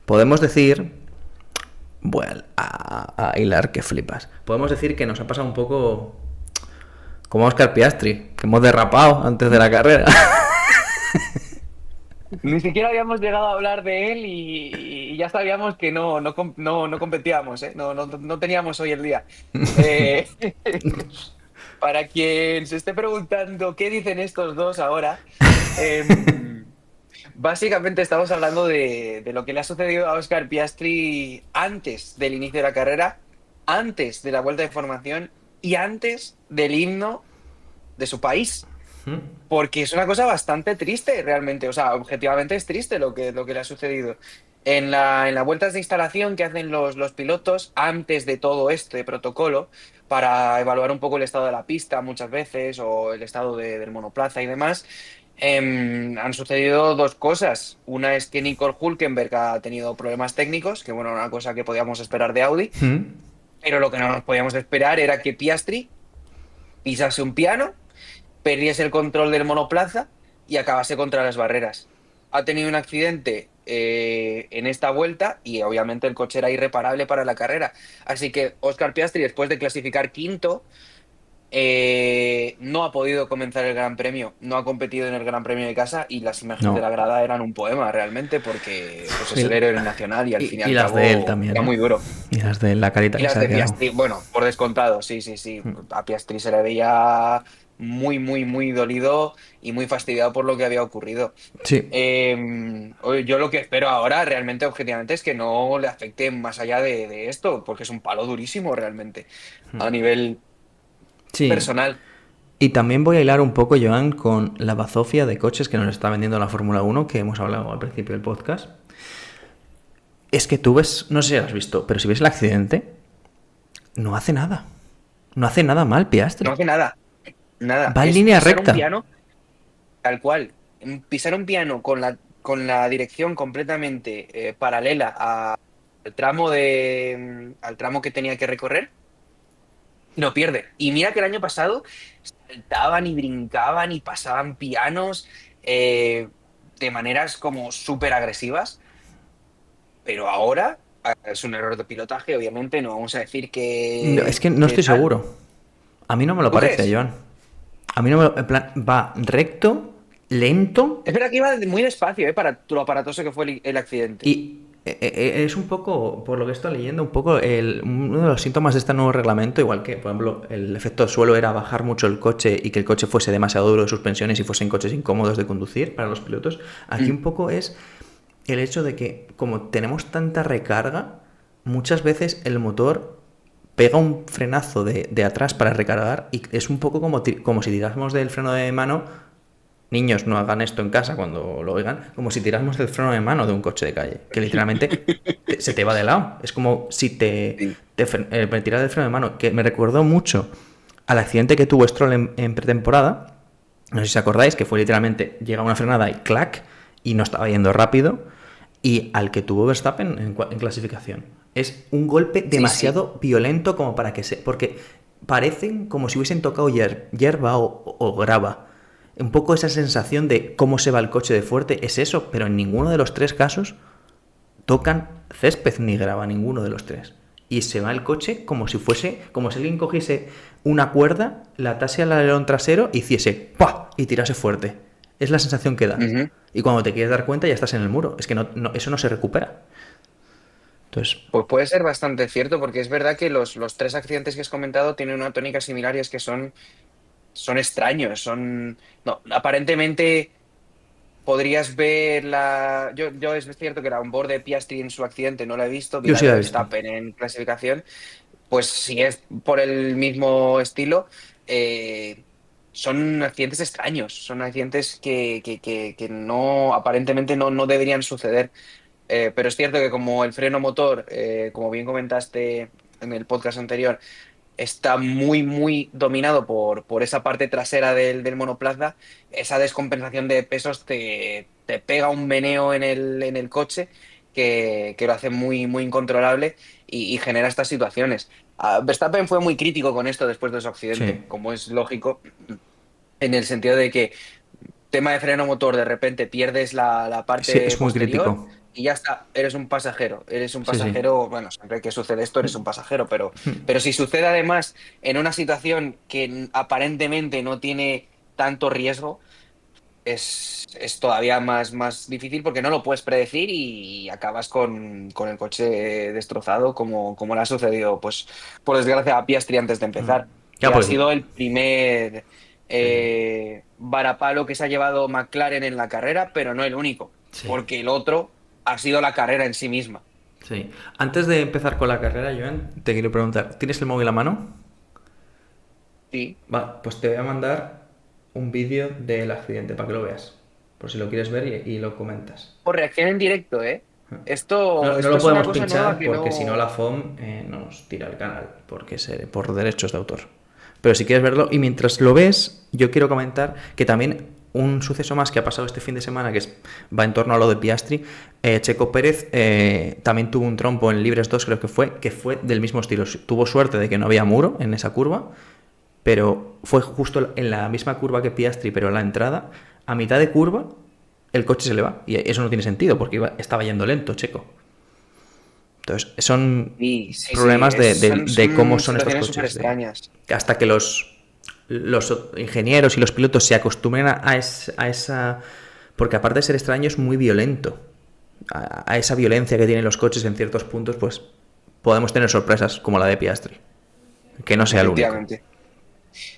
Podemos decir, bueno, a hilar que flipas. Podemos decir que nos ha pasado un poco como a Oscar Piastri, que hemos derrapado antes de la carrera. Ni siquiera habíamos llegado a hablar de él y ya sabíamos que no competíamos, ¿eh? No teníamos hoy el día. Eh, para quien se esté preguntando qué dicen estos dos ahora, básicamente estamos hablando de lo que le ha sucedido a Oscar Piastri antes del inicio de la carrera, antes de la vuelta de formación y antes del himno de su país. Porque es una cosa bastante triste realmente, o sea, objetivamente es triste lo que le ha sucedido. En las vueltas de instalación que hacen los pilotos antes de todo este protocolo, para evaluar un poco el estado de la pista muchas veces o el estado del monoplaza y demás, han sucedido dos cosas. Una es que Nicole Hülkenberg ha tenido problemas técnicos, que bueno, era una cosa que podíamos esperar de Audi, pero lo que no nos podíamos esperar era que Piastri pisase un piano, perdiese el control del monoplaza y acabase contra las barreras. Ha tenido un accidente en esta vuelta y obviamente el coche era irreparable para la carrera. Así que Oscar Piastri, después de clasificar quinto, no ha podido comenzar el Gran Premio, no ha competido en el Gran Premio de casa y las imágenes de No. la grada eran un poema realmente porque pues, es el héroe nacional y al fin y Y al las de él cabo también, era ¿eh? muy duro. Y las de él, la carita Y que las se ha de quedado. Piastri, bueno, por descontado, sí, sí, sí. A Piastri se le veía muy, muy, muy dolido y muy fastidiado por lo que había ocurrido. Sí. Oye, yo lo que espero ahora, realmente, objetivamente, es que no le afecte más allá de esto, porque es un palo durísimo realmente, a nivel Sí. personal. Y también voy a hilar un poco, Joan, con la bazofia de coches que nos está vendiendo la Fórmula Uno que hemos hablado al principio del podcast. Es que tú ves, no sé si lo has visto, pero si ves el accidente, no hace nada. No hace nada mal, No Piastri. hace nada, nada. Va en Es línea pisar un recta. piano tal cual. Pisar un piano con la dirección completamente paralela al tramo al tramo que tenía que recorrer, no pierde. Y mira que el año pasado saltaban y brincaban y pasaban pianos de maneras como súper agresivas, pero ahora es un error de pilotaje, obviamente, no vamos a decir No, es que no que estoy tal. seguro. A mí no me lo ¿Tú parece, crees? Joan. A mí no me lo... En plan, va recto, lento Es verdad que iba muy despacio, para lo aparatoso que fue el accidente. y es un poco, por lo que estoy leyendo, un poco uno de los síntomas de este nuevo reglamento, igual que, por ejemplo, el efecto suelo era bajar mucho el coche y que el coche fuese demasiado duro de suspensiones y fuesen coches incómodos de conducir para los pilotos. Aquí Mm. un poco es el hecho de que, como tenemos tanta recarga, muchas veces el motor pega un frenazo de atrás para recargar y es un poco como si tirásemos del freno de mano. Niños, no hagan esto en casa cuando lo oigan, como si tirásemos del freno de mano de un coche de calle, que literalmente se te va de lado. Es como si Sí. me tiras del freno de mano, que me recordó mucho al accidente que tuvo Stroll en pretemporada. No sé si os acordáis, que fue literalmente, llega una frenada y clac, y no estaba yendo rápido, y al que tuvo Verstappen en clasificación. Es un golpe Sí, sí. demasiado violento como para que se... Porque parecen como si hubiesen tocado hierba o grava. Un poco esa sensación de cómo se va el coche de fuerte es eso, pero en ninguno de los tres casos tocan césped ni grava, ninguno de los tres. Y se va el coche como si fuese, como si alguien cogiese una cuerda, la atase al alerón trasero y hiciese ¡pah! Y tirase fuerte. Es la sensación que da. Ujú. Y cuando te quieres dar cuenta ya estás en el muro. Es que eso no se recupera. Entonces, Pues puede ser bastante cierto, porque es verdad que los tres accidentes que has comentado tienen una tónica similar y es que son extraños, No, aparentemente podrías ver Yo es cierto que la onboard de Piastri en su accidente no la he visto, vi yo la sí de la he visto. Verstappen en clasificación, pues si es por el mismo estilo, eh, son accidentes extraños, son accidentes que no, aparentemente no deberían suceder. Pero es cierto que como el freno motor, como bien comentaste en el podcast anterior, está muy, muy dominado por esa parte trasera del monoplaza, esa descompensación de pesos te pega un meneo en el coche que lo hace muy, muy incontrolable y genera estas situaciones. Verstappen fue muy crítico con esto después de su Sí. accidente, como es lógico, en el sentido de que tema de freno motor, de repente pierdes la Sí, parte es muy posterior, crítico. y ya está, eres un Sí, sí. pasajero, bueno, siempre que sucede esto eres un pasajero, pero si sucede además en una situación que aparentemente no tiene tanto riesgo, es todavía más difícil porque no lo puedes predecir y acabas con el coche destrozado como le ha sucedido, pues, por desgracia, a Piastri antes de empezar, Ya, que ha porque... sido el primer Sí, sí. varapalo que se ha llevado McLaren en la carrera, pero no el único, Sí, porque el otro ha sido la carrera en sí misma. sí. Antes de empezar con la carrera, Joan, te quiero preguntar, ¿tienes el móvil a mano? Sí. Va, pues te voy a mandar un vídeo del accidente para que lo veas. Por si lo quieres ver y lo comentas. Por reacción en directo, ¿eh? No, no Esto lo es una podemos cosa nueva pinchar que porque si no la no... FOM nos tira el canal, porque es por derechos de autor. Pero si quieres verlo, y mientras lo ves, yo quiero comentar que también un suceso más que ha pasado este fin de semana, va en torno a lo de Piastri, Checo Pérez también tuvo un trompo en Libres 2, creo que fue del mismo estilo. Tuvo suerte de que no había muro en esa curva, pero fue justo en la misma curva que Piastri, pero en la entrada, a mitad de curva, el coche se le va. Y eso no tiene sentido, porque estaba yendo lento Checo. Entonces, son Sí, sí, sí, problemas de cómo son son estos situaciones súper coches. extrañas. Hasta que los ingenieros y los pilotos se acostumbren a esa... Porque aparte de ser extraño, es muy violento. A esa violencia que tienen los coches en ciertos puntos, pues podemos tener sorpresas como la de Piastri. Que no sea el único. Efectivamente.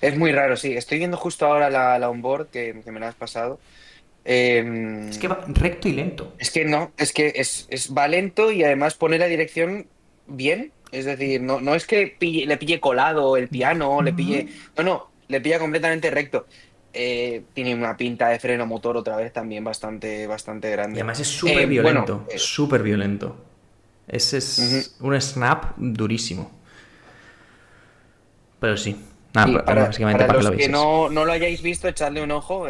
Es muy raro, sí. Estoy viendo justo ahora la onboard que me la has pasado. Es que Eh, va recto y lento. es que no, es que va lento y además pone la dirección bien. Es decir, no es que le pille colado el piano, le pille. No, no, le pilla completamente recto. Tiene una pinta de freno motor otra vez también bastante Y grande. además es súper Bueno, violento. Súper violento. Ese ujú. es un snap durísimo. Pero sí. Nada, Y básicamente para para que lo los que vieses. no lo hayáis visto, echadle un ojo,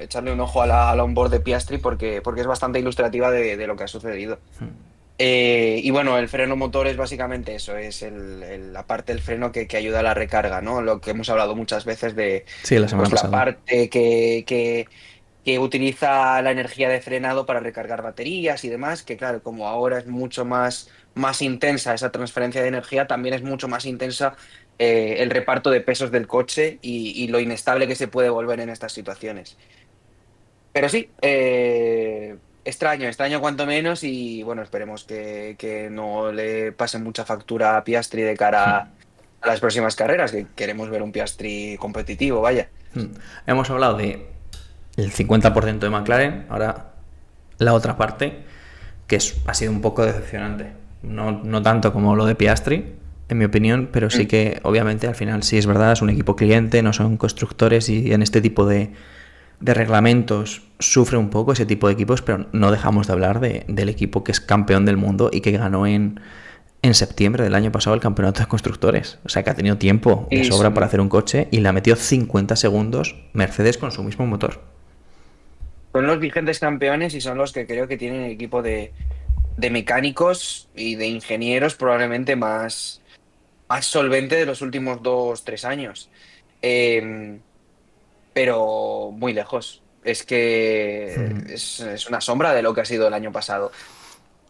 echadle un ojo a la onboard de Piastri porque es bastante ilustrativa de lo que ha sucedido. Y bueno, el freno motor es básicamente eso, es la parte del freno que ayuda a la recarga, ¿no? Lo que hemos hablado muchas veces de Sí, la semana pues la pasada. parte que utiliza la energía de frenado para recargar baterías y demás, que claro, como ahora es mucho más intensa esa transferencia de energía, también es mucho más intensa el reparto de pesos del coche y lo inestable que se puede volver en estas situaciones. Pero sí, extraño cuanto menos y bueno, esperemos que no le pase mucha factura a Piastri de cara a las próximas carreras, que queremos ver un Piastri competitivo, vaya. Hemos hablado de el 50% de McLaren, ahora la otra parte, ha sido un poco decepcionante. No tanto como lo de Piastri, en mi opinión, pero sí Mm. que obviamente al final sí es verdad, es un equipo cliente, no son constructores y en este tipo de reglamentos sufre un poco ese tipo de equipos, pero no dejamos de hablar del equipo que es campeón del mundo y que ganó en septiembre del año pasado el campeonato de constructores. O sea que ha tenido tiempo de Y sobra para son, hacer un coche y le ha metido 50 segundos Mercedes con su mismo motor. son los vigentes campeones y son los que creo que tienen el equipo de mecánicos y de ingenieros probablemente más solvente de los últimos 2, 3 años. Eh, pero muy lejos. Es que es una sombra de lo que ha sido el año pasado.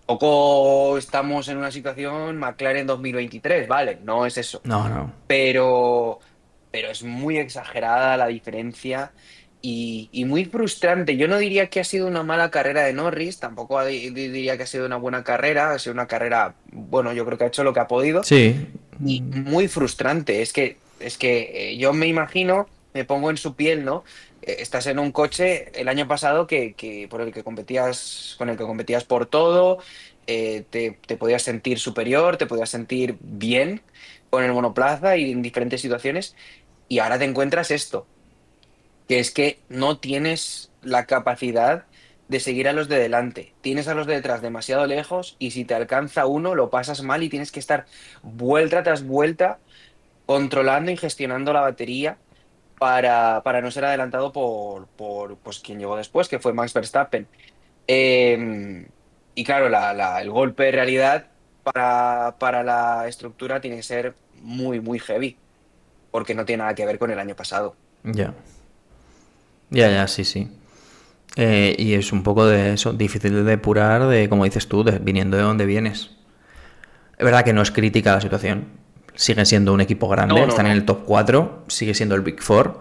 Poco estamos en una situación McLaren 2023, vale, no es eso, No, no. pero, pero es muy exagerada la diferencia y muy frustrante. Yo no diría que ha sido una mala carrera de Norris, tampoco diría que ha sido una buena carrera, ha sido una carrera, bueno, yo creo que ha hecho lo que ha podido Sí. y muy frustrante. Es que yo me imagino, me pongo en su piel, ¿no? Estás en un coche el año pasado por el que competías, con el que competías por todo, te podías sentir superior, te podías sentir bien con el monoplaza y en diferentes situaciones, y ahora te encuentras esto, que es que no tienes la capacidad de seguir a los de delante. Tienes a los de detrás demasiado lejos y si te alcanza uno, lo pasas mal y tienes que estar vuelta tras vuelta controlando y gestionando la batería para no ser adelantado por pues, quien llegó después, que fue Max Verstappen. Eh, y claro, el golpe de realidad para la estructura tiene que ser muy heavy, porque no tiene nada que ver con el año pasado. Ya. Ya, sí, sí. Y es un poco de eso, difícil de depurar, de como dices tú, viniendo de donde vienes. Es verdad que no es crítica la situación. Siguen siendo un equipo grande, No, no, están en no. el top 4, sigue siendo el Big Four,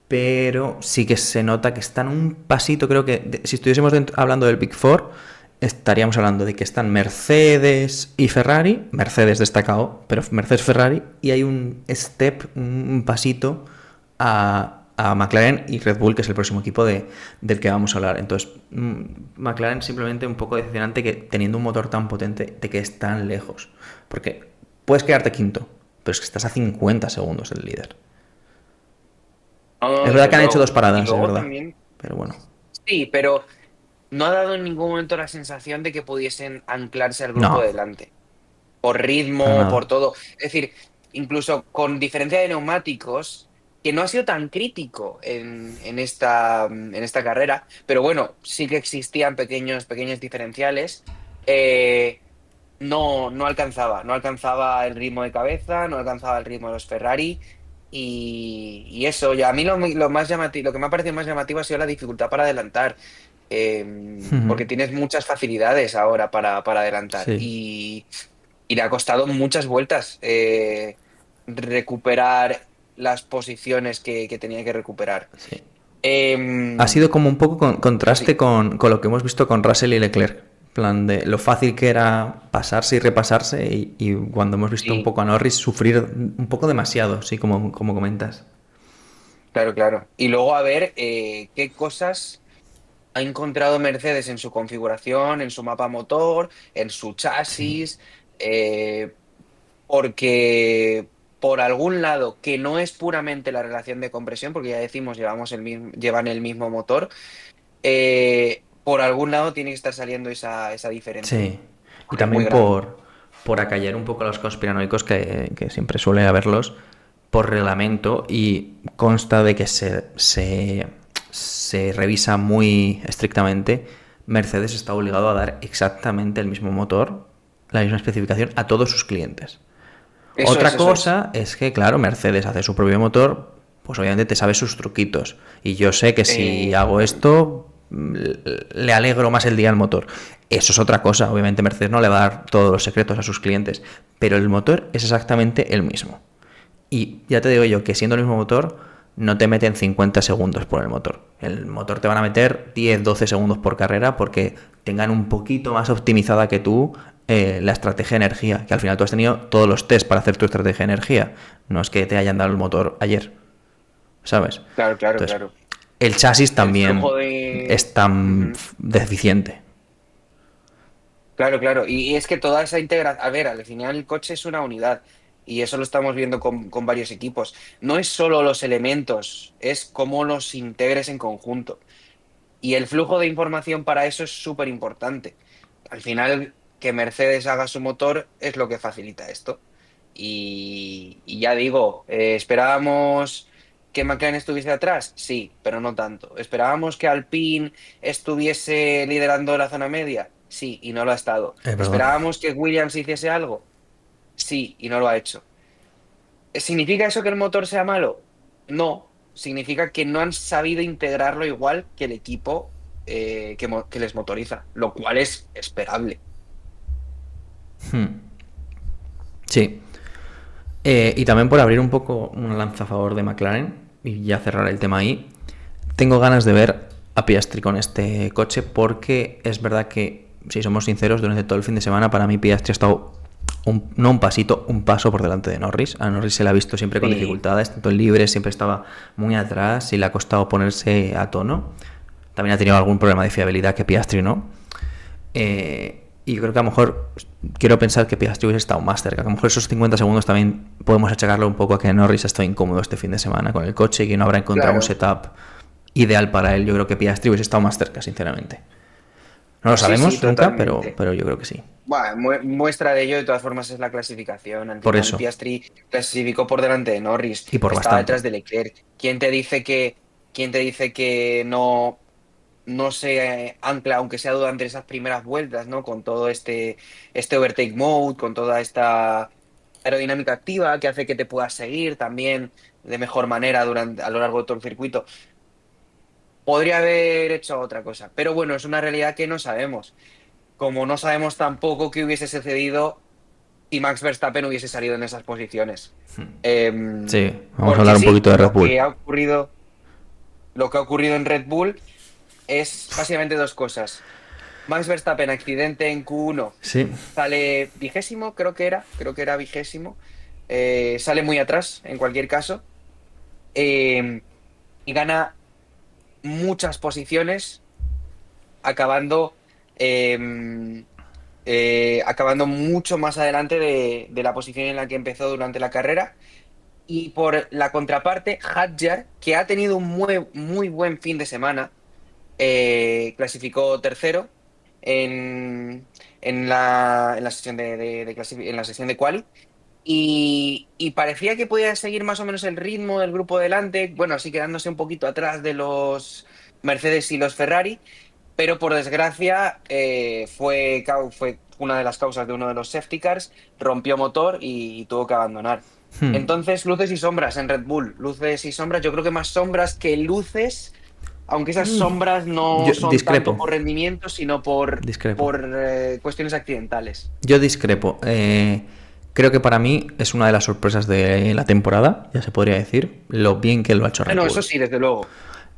pero sí que se nota que están un pasito, creo que si estuviésemos hablando del Big Four, estaríamos hablando de que están Mercedes y Ferrari, Mercedes destacado, pero Mercedes Ferrari, y hay un step, un pasito a McLaren y Red Bull, que es el próximo equipo del que vamos a hablar. Entonces, McLaren simplemente un poco decepcionante que teniendo un motor tan potente, de que es tan lejos. Porque puedes quedarte quinto, pero es que estás a 50 segundos del líder. No, no, Es verdad desde que han hecho dos luego. Y paradas, es luego verdad. también, Pero bueno. sí, pero no ha dado en ningún momento la sensación de que pudiesen anclarse al grupo No, de delante. Por para ritmo, por nada. todo. Es decir, incluso con diferencia de neumáticos, que no ha sido tan crítico en esta carrera, pero bueno, sí que existían pequeños diferenciales. eh, no alcanzaba el ritmo de cabeza, no alcanzaba el ritmo de los Ferrari. Y eso, ya a mí lo más llamativo, lo que me ha parecido más llamativo ha sido la dificultad para adelantar. Porque tienes muchas facilidades ahora para adelantar. Sí, Y le ha costado muchas vueltas recuperar las posiciones que tenía que recuperar. sí. Ha Em, sido como un poco pero sí, contraste con lo que hemos visto con Russell y Leclerc. En plan de lo fácil que era pasarse y repasarse y cuando hemos visto un sí, poco a Norris sufrir un poco demasiado, sí, como comentas. claro, claro. Y luego a ver qué cosas ha encontrado Mercedes en su configuración, en su mapa motor, en su Sí. chasis, porque por algún lado, que no es puramente la relación de compresión, porque ya decimos, llevan el mismo motor, por algún lado tiene que estar saliendo esa diferencia, Sí. Y porque es muy también grande. por acallar un poco a los conspiranoicos que siempre suele haberlos por reglamento y consta de que se revisa muy estrictamente. Mercedes está obligado a dar exactamente el mismo motor, la misma especificación a todos sus clientes. Eso es, Otra eso es. cosa es que, claro, Mercedes hace su propio motor, pues obviamente te sabe sus truquitos. Y yo sé que si hago Efectivamente. esto, le alegro más el día al motor. Eso es otra cosa. Obviamente Mercedes no le va a dar todos los secretos a sus clientes, pero el motor es exactamente el mismo. Y ya te digo yo que siendo el mismo motor, no te meten 50 segundos por el motor. El motor te van a meter 10, 12 segundos por carrera porque tengan un poquito más optimizada que tú la estrategia de energía. Que al final tú has tenido todos los test para hacer tu estrategia de energía. No es que te hayan dado el motor ayer, ¿sabes? Claro, claro, Entonces, claro. el chasis El flujo también de... es tan Ujú. deficiente. Claro, claro. Y es que toda esa integración, a ver, al final el coche es una unidad y eso lo estamos viendo con varios equipos. No es solo los elementos, es cómo los integres en conjunto. Y el flujo de información para eso es súper importante. Al final, que Mercedes haga su motor es lo que facilita esto. Y ya digo, ¿esperábamos que McLaren estuviese atrás? Sí, pero no tanto. ¿Esperábamos que Alpine estuviese liderando la zona media? Sí, y no lo ha estado. Es verdad. ¿Esperábamos que Williams hiciese algo? Sí, y no lo ha hecho. ¿Significa eso que el motor sea malo? No, significa que no han sabido integrarlo igual que el equipo que les motoriza, lo cual es esperable. Sí. Y también por abrir un poco una lanza a favor de McLaren y ya cerrar el tema ahí, tengo ganas de ver a Piastri con este coche porque es verdad que, si somos sinceros, durante todo el fin de semana para mí Piastri ha estado no un pasito, un paso por delante de Norris. A Norris se le ha visto siempre con Sí, dificultades, tanto en libre siempre estaba muy atrás y le ha costado ponerse a tono. También ha tenido algún problema de fiabilidad que Piastri no. Y yo creo que a lo mejor quiero pensar que Piastri hubiese estado más cerca. Que a lo mejor esos 50 segundos también podemos achacarlo un poco a que Norris ha estado incómodo este fin de semana con el coche y que no habrá encontrado un claro. setup ideal para él. Yo creo que Piastri hubiese estado más cerca, sinceramente. No lo Sí, sí, sabemos nunca, totalmente. pero yo creo que sí. Bueno, muestra de ello, de todas formas, es la clasificación. Al Por final, eso. Piastri clasificó por delante de Norris, Y por estaba bastante. detrás de Leclerc. ¿Quién te dice que no se ancla, aunque sea durante esas primeras vueltas, ¿no? Con todo este overtake mode, con toda esta aerodinámica activa que hace que te puedas seguir también de mejor manera a lo largo de todo el circuito. podría haber hecho otra cosa. Pero bueno, es una realidad que no sabemos. Como no sabemos tampoco qué hubiese sucedido si Max Verstappen hubiese salido en esas posiciones. Sí, vamos a Porque hablar un sí, poquito de Red Bull. lo que ha ocurrido en Red Bull es básicamente dos cosas. Max Verstappen, accidente en Q1, Sí, sale vigésimo, creo que era vigésimo. Sale muy atrás, en cualquier caso. eh, y gana muchas posiciones, acabando, eh, acabando mucho más adelante de la posición en la que empezó durante la carrera. Y por la contraparte, Hadjar, que ha tenido un muy, muy buen fin de semana, clasificó tercero en la sesión en la sesión de quali. Y parecía que podía seguir más o menos el ritmo del grupo delante, bueno, así quedándose un poquito atrás de los Mercedes y los Ferrari, pero por desgracia fue una de las causas de uno de los safety cars, rompió motor y tuvo que abandonar. Entonces, luces y sombras en Red Bull, luces y sombras, yo creo que más sombras que luces, aunque esas sombras no yo son tanto discrepo, por rendimiento, sino por, discrepo. por cuestiones accidentales. Yo discrepo. Creo que para mí es una de las sorpresas de la temporada, ya se podría decir, lo bien que lo ha hecho Ah, Red no, eso Bull. sí, desde luego.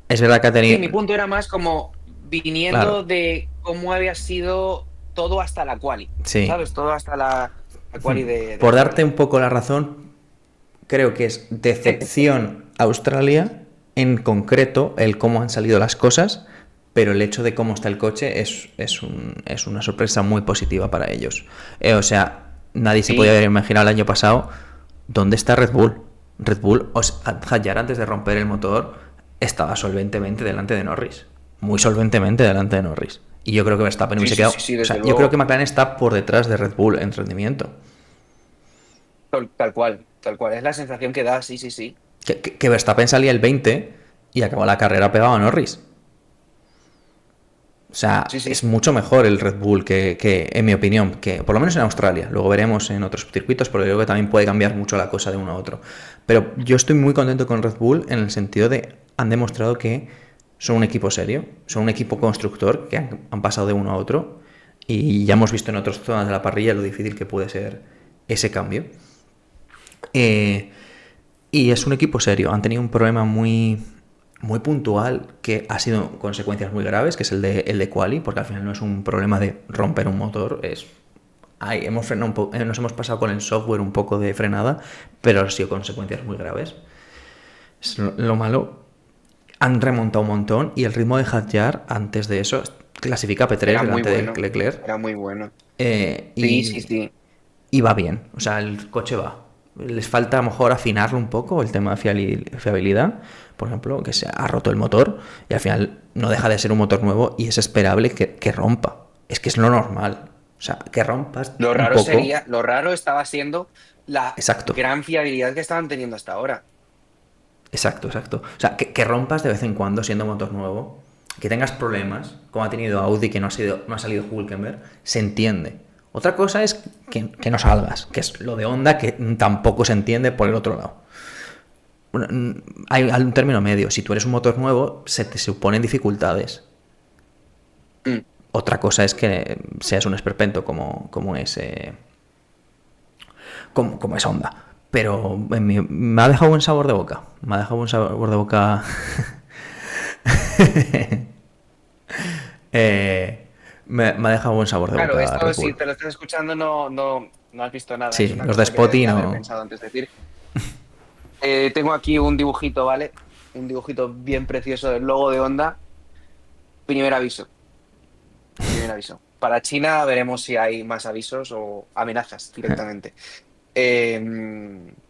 Es verdad que ha Sí, tenido... mi punto era más como Claro, viniendo de cómo había sido todo hasta la quali, sí. ¿sabes? Todo hasta la quali de Por darte Australia. un poco la razón, creo que es decepción Australia, en concreto, el cómo han salido las cosas, pero el hecho de cómo está el coche es una sorpresa muy positiva para ellos. O sea, nadie se podía Sí, haber imaginado el año pasado dónde está Red Bull. Red Bull, Hadjar antes de romper el motor, estaba solventemente delante de Norris. Muy solventemente delante de Norris. Y yo creo que Verstappen sí, hubiese sí, quedado. sí, sí, O desde sea, yo creo que luego. McLaren está por detrás de Red Bull en rendimiento. Tal cual, tal cual. Es la sensación que da, sí, sí, sí. Que Verstappen salía el 20 y acabó la carrera pegado a Norris. O Sí, sea, es sí. mucho mejor el Red Bull en mi opinión, que por lo menos en Australia. Luego veremos en otros circuitos, porque creo que también puede cambiar mucho la cosa de uno a otro. Pero yo estoy muy contento con Red Bull en el sentido de han demostrado que son un equipo serio, son un equipo constructor, que han pasado de uno a otro. Y ya hemos visto en otras zonas de la parrilla lo difícil que puede ser ese cambio. Eh, y es un equipo serio. Han tenido un problema muy puntual que ha sido consecuencias muy graves, que es el de quali, porque al final no es un problema de romper un motor, hemos frenado nos hemos pasado con el software un poco de frenada, pero han sido consecuencias muy graves. Es lo malo. Han remontado un montón y el ritmo de Hadjar antes de eso clasifica P3 Era muy delante de bueno. Leclerc, Era muy bueno. eh, Sí, sí, y, sí. y va bien. O sea, el coche va. Les falta a lo mejor afinarlo un poco el tema de fiabilidad. Por ejemplo, que se ha roto el motor y al final no deja de ser un motor nuevo y es esperable que rompa. Es que es lo normal. O sea, que rompas un poco. Lo raro estaba siendo la Exacto, gran fiabilidad que estaban teniendo hasta ahora. exacto, exacto. O sea, que rompas de vez en cuando siendo motor nuevo. Que tengas problemas, como ha tenido Audi, que no ha salido Hülkenberg, se entiende. Otra cosa es que no salgas, que es lo de Honda, que tampoco se entiende por el otro lado. Hay un término medio. Si tú eres un motor nuevo, se te suponen dificultades. Mm. Otra cosa es que seas un esperpento como es Honda. Pero me ha dejado buen sabor de boca. Me ha dejado buen sabor de boca. Me ha dejado buen sabor de Claro, boca esto Red si Bull. te lo estás escuchando no has visto nada. Es Sí, una los de cosa que debes de Spotty haber no. pensado antes de decir. Tengo aquí un dibujito, ¿vale? Un dibujito bien precioso del logo de Honda. Primer aviso, primer aviso. Para China veremos si hay más avisos o amenazas directamente.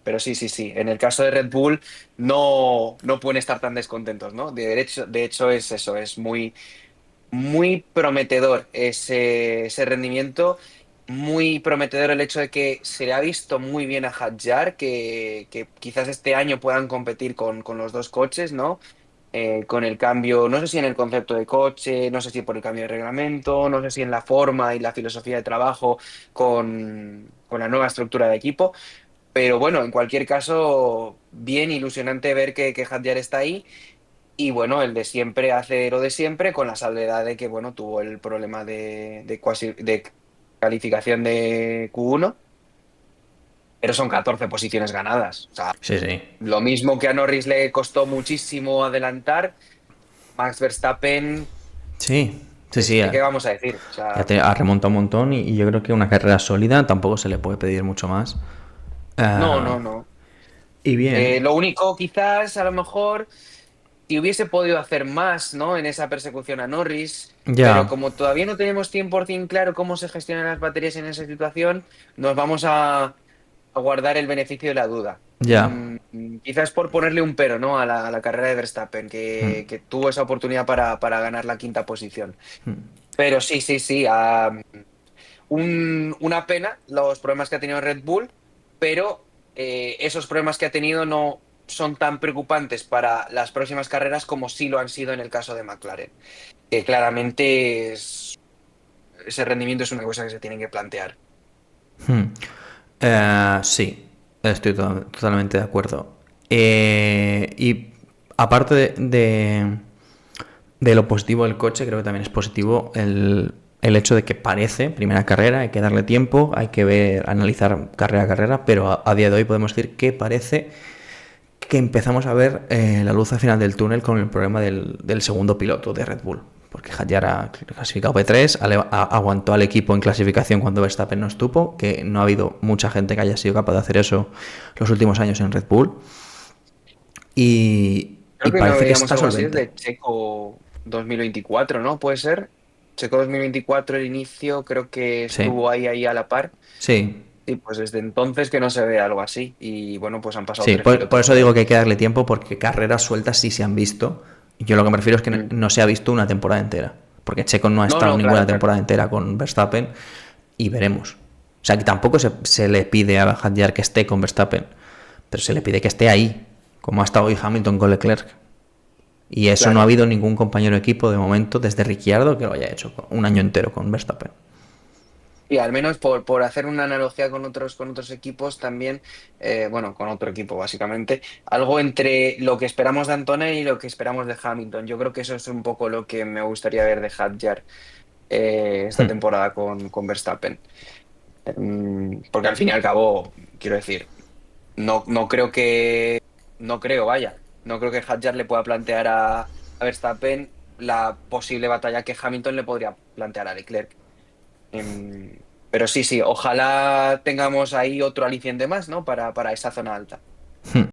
Pero sí, sí, sí. En el caso de Red Bull no pueden estar tan descontentos, ¿no? De hecho es eso, es muy, muy prometedor ese rendimiento, muy prometedor el hecho de que se le ha visto muy bien a Hadjar, que quizás este año puedan competir con los dos coches, ¿no? Con el cambio, no sé si en el concepto de coche, no sé si por el cambio de reglamento, no sé si en la forma y la filosofía de trabajo con la nueva estructura de equipo, pero bueno, en cualquier caso, bien ilusionante ver que Hadjar está ahí. Y bueno, el de siempre hace lo de siempre, con la salvedad de que, bueno, tuvo el problema de calificación de Q1, pero son 14 posiciones ganadas. O sea, Sí, sí. lo mismo que a Norris le costó muchísimo adelantar, Max Verstappen, Sí, sí, es sí. que, ¿qué vamos a decir? O Ya sea, te ha remontado un montón y yo creo que una carrera sólida tampoco se le puede pedir mucho más. no, Ah, no, no. y bien, Lo único, quizás, a lo mejor, si hubiese podido hacer más, ¿no? En esa persecución a Norris, pero ya, como todavía no tenemos 100% claro cómo se gestionan las baterías en esa situación, nos vamos a guardar el beneficio de la duda. ya. Quizás por ponerle un pero, ¿no? A la carrera de Verstappen, Mm, que tuvo esa oportunidad para ganar la quinta posición. mm. Pero sí, sí, sí. Una pena los problemas que ha tenido Red Bull, pero esos problemas que ha tenido no son tan preocupantes para las próximas carreras como sí lo han sido en el caso de McLaren, que claramente ese rendimiento es una cosa que se tienen que plantear. Hmm. Sí, estoy totalmente de acuerdo. Y aparte de lo positivo del coche, creo que también es positivo el hecho de que parece primera carrera, hay que darle tiempo, hay que ver, analizar carrera a carrera, pero a día de hoy podemos decir que parece que empezamos a ver la luz al final del túnel con el problema del segundo piloto de Red Bull. Porque Hadjar ha clasificado P3, aguantó al equipo en clasificación cuando Verstappen no estuvo, que no ha habido mucha gente que haya sido capaz de hacer eso los últimos años en Red Bull. Y Creo que no parece que veíamos está algo así solvente. desde Checo 2024, ¿no? ¿Puede ser? Checo 2024, el inicio, creo que Sí, estuvo ahí a la par. sí, Sí, pues desde entonces que no se ve algo así. Y bueno, pues han pasado sí. tres Por pilotos eso por digo ahí. que hay que darle tiempo, porque carreras sueltas sí se han visto. Yo lo que me refiero es que Mm. no se ha visto una temporada entera. Porque Checo no ha No, estado no, ninguna claro, claro. temporada entera con Verstappen y veremos. O sea, que tampoco se le pide a Hadjar que esté con Verstappen, pero se le pide que esté ahí, como ha estado hoy Hamilton con Leclerc. Y eso no ha Claro. habido ningún compañero de equipo de momento, desde Ricciardo, que lo haya hecho un año entero con Verstappen. Y al menos por hacer una analogía con otros equipos también, bueno, con otro equipo básicamente, algo entre lo que esperamos de Antonella y lo que esperamos de Hamilton. Yo creo que eso es un poco lo que me gustaría ver de Hadjar esta Hmm. temporada con Verstappen. Porque al fin y al cabo, quiero decir, no creo no creo, vaya, no creo que Hadjar le pueda plantear a Verstappen la posible batalla que Hamilton le podría plantear a Leclerc. Pero sí, sí, ojalá tengamos ahí otro aliciente más, ¿no? Para esa zona alta. Hmm.